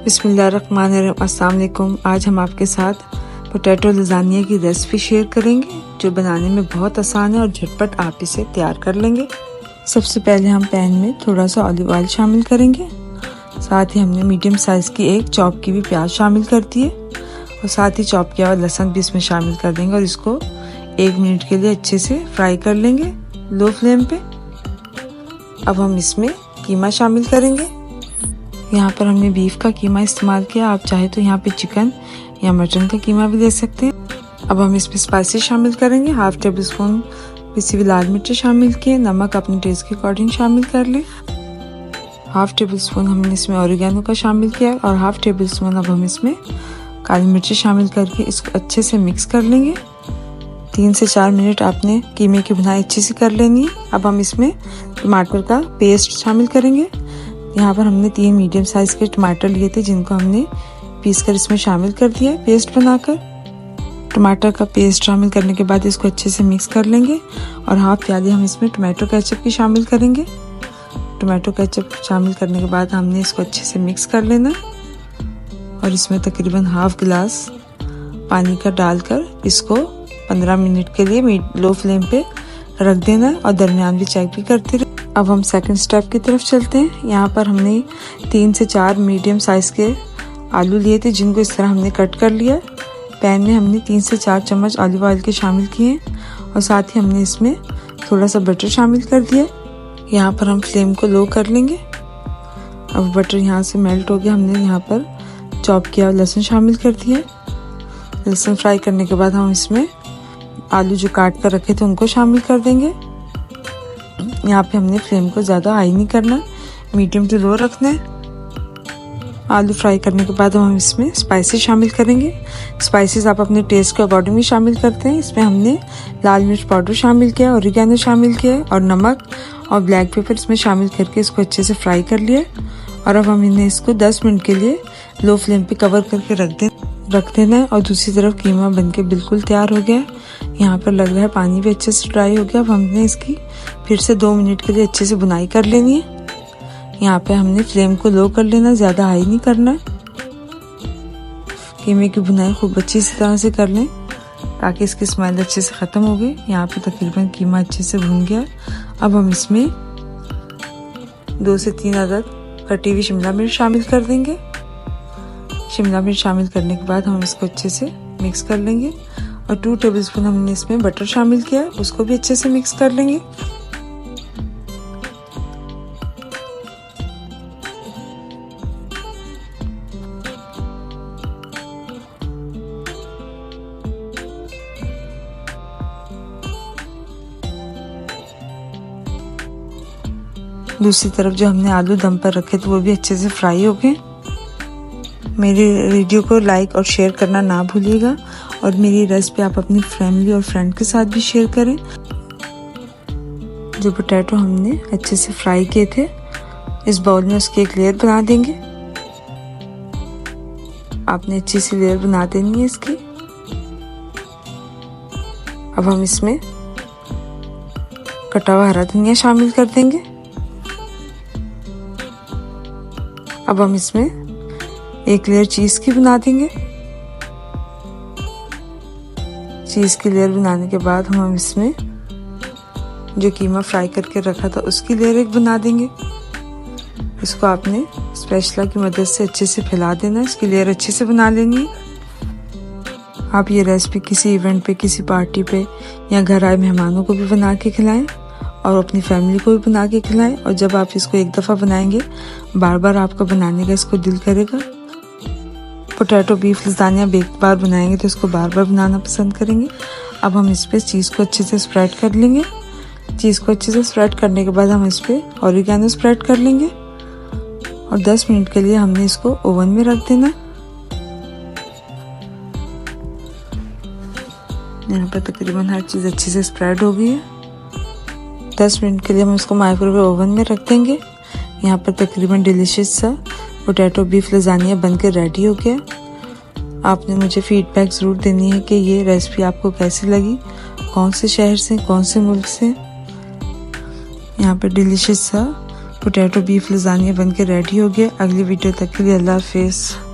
बिस्मिल्लाहिर्रहमानिर्रहीम। अस्सलाम वालेकुम। आज हम आपके साथ पोटैटो लज़ानिया की रेसिपी शेयर करेंगे जो बनाने में बहुत आसान है और झटपट आप इसे तैयार कर लेंगे। सबसे पहले हम पैन में थोड़ा सा ऑलिव ऑयल शामिल करेंगे। साथ ही हमने मीडियम साइज़ की एक चॉप की हुई प्याज शामिल कर दी है और साथ ही चॉप किया हुआ लहसुन भी इसमें शामिल कर देंगे और इसको 1 मिनट के लिए अच्छे से फ्राई कर लेंगे लो फ्लेम पे। अब हम इसमें कीमा शामिल करेंगे। यहाँ पर हमने बीफ का कीमा इस्तेमाल किया, आप चाहे तो यहाँ पे चिकन या मटन का कीमा भी ले सकते हैं। अब हम इसमें स्पाइसेस शामिल करेंगे। 1/2 टेबल स्पून पिसी हुई लाल मिर्च शामिल किए, नमक अपने टेस्ट के अकॉर्डिंग शामिल कर लें। 1/2 टेबल स्पून हमने इसमें ऑरिगेनो का शामिल किया और 1/2 टेबल स्पून अब हम इसमें काली मिर्च शामिल करके इसको अच्छे से मिक्स कर लेंगे। 3 से 4 मिनट आपने कीमे की भुनाई अच्छे से कर लेनी है। अब हम इसमें टमाटर का पेस्ट शामिल करेंगे। यहाँ पर हमने 3 मीडियम साइज के टमाटर लिए थे जिनको हमने पीस कर इसमें शामिल कर दिया है पेस्ट बनाकर। टमाटर का पेस्ट शामिल करने के बाद इसको अच्छे से मिक्स कर लेंगे और 1/2 प्याली हम इसमें टमाटो केचप की शामिल करेंगे। टमाटो केचप शामिल करने के बाद हमने इसको अच्छे से मिक्स कर लेना और इसमें तकरीबन 1/2 गिलास पानी का डालकर इसको 15 मिनट के लिए लो फ्लेम पे रख देना और दरमियान भी चेक भी करते रहे। अब हम सेकंड स्टेप की तरफ चलते हैं। यहाँ पर हमने 3 से 4 मीडियम साइज़ के आलू लिए थे जिनको इस तरह हमने कट कर लिया। पैन में हमने 3 से 4 चम्मच ऑलिव ऑयल के शामिल किए और साथ ही हमने इसमें थोड़ा सा बटर शामिल कर दिया। यहाँ पर हम फ्लेम को लो कर लेंगे। अब बटर यहाँ से मेल्ट हो गया। हमने यहाँ पर चॉप किया लहसुन शामिल कर दिया। लहसुन फ्राई करने के बाद हम इसमें आलू जो काट कर रखे थे उनको शामिल कर देंगे। यहाँ पे हमने फ्लेम को ज़्यादा हाई नहीं करना, मीडियम टू लो रखना है। आलू फ्राई करने के बाद हम इसमें स्पाइसेस शामिल करेंगे। स्पाइसेस आप अपने टेस्ट के अकॉर्डिंग भी शामिल करते हैं। इसमें हमने लाल मिर्च पाउडर शामिल किया, ऑरिगेनो शामिल किया और नमक और ब्लैक पेपर इसमें शामिल करके इसको अच्छे से फ्राई कर लिया। और अब हम इन्हें इसको 10 मिनट के लिए लो फ्लेम पे कवर करके रख देना है। और दूसरी तरफ कीमा बनके बिल्कुल तैयार हो गया है। यहाँ पर लग रहा है पानी भी अच्छे से ड्राई हो गया। अब हमने इसकी फिर से 2 मिनट के लिए अच्छे से बुनाई कर लेनी है। यहाँ पे हमने फ्लेम को लो कर लेना, ज़्यादा हाई नहीं करना। कीमे की बुनाई खूब अच्छी तरह से कर लें ताकि इसकी स्मेल अच्छे से ख़त्म हो गई। यहाँ पे तकरीबन कीमा अच्छे से भुन गया। अब हम इसमें 2 से 3 अदद कटी हुई शिमला मिर्च शामिल कर देंगे। शिमला मिर्च शामिल करने के बाद हम इसको अच्छे से मिक्स कर लेंगे और 2 टेबल स्पून हमने इसमें बटर शामिल किया, उसको भी अच्छे से मिक्स कर लेंगे। दूसरी तरफ जो हमने आलू दम पर रखे थे वो भी अच्छे से फ्राई हो गए। मेरी वीडियो को लाइक और शेयर करना ना भूलिएगा और मेरी रेसिपी आप अपनी फैमिली और फ्रेंड के साथ भी शेयर करें। जो पोटैटो हमने अच्छे से फ्राई किए थे इस बाउल में उसकी एक लेयर बना देंगे। आपने अच्छी सी लेयर बना देनी है इसकी। अब हम इसमें कटा हुआ हरा धनिया शामिल कर देंगे। अब हम इसमें एक लेयर चीज़ की बना देंगे। चीज़ की लेयर बनाने के बाद हम इसमें जो कीमा फ्राई करके रखा था उसकी लेयर एक बना देंगे। इसको आपने स्पैचुला की मदद से अच्छे से फैला देना, इसकी लेयर अच्छे से बना लेनी है। आप ये रेसिपी किसी इवेंट पे, किसी पार्टी पे या घर आए मेहमानों को भी बना के खिलाएं और अपनी फैमिली को भी बना के खिलाएं। और जब आप इसको एक दफ़ा बनाएंगे बार बार आपका बनाने का इसको दिल करेगा। पोटैटो बीफ लज़ानिया एक बार बनाएंगे तो इसको बार बार बनाना पसंद करेंगे। अब हम इस पर चीज़ को अच्छे से स्प्रेड कर लेंगे। चीज़ को अच्छे से स्प्रेड करने के बाद हम इस पर ऑरिगेनो स्प्रेड कर लेंगे और 10 मिनट के लिए हमने इसको ओवन में रख देना। यहाँ पर तकरीबन हर चीज़ अच्छे से स्प्रेड हो गई है। 10 मिनट के लिए हम इसको माइक्रोवेव ओवन में रख देंगे। यहाँ पर तकरीबन डिलीशियस सा पोटैटो बीफ लज़ानिया बनकर रेडी हो गया। आपने मुझे फीडबैक ज़रूर देनी है कि ये रेसिपी आपको कैसी लगी, कौन से शहर से, कौन से मुल्क से। यहाँ पर डिलीशियस सा पोटैटो बीफ लजानिया बनके रेडी हो गया। अगली वीडियो तक के लिए अल्लाह हाफिज़।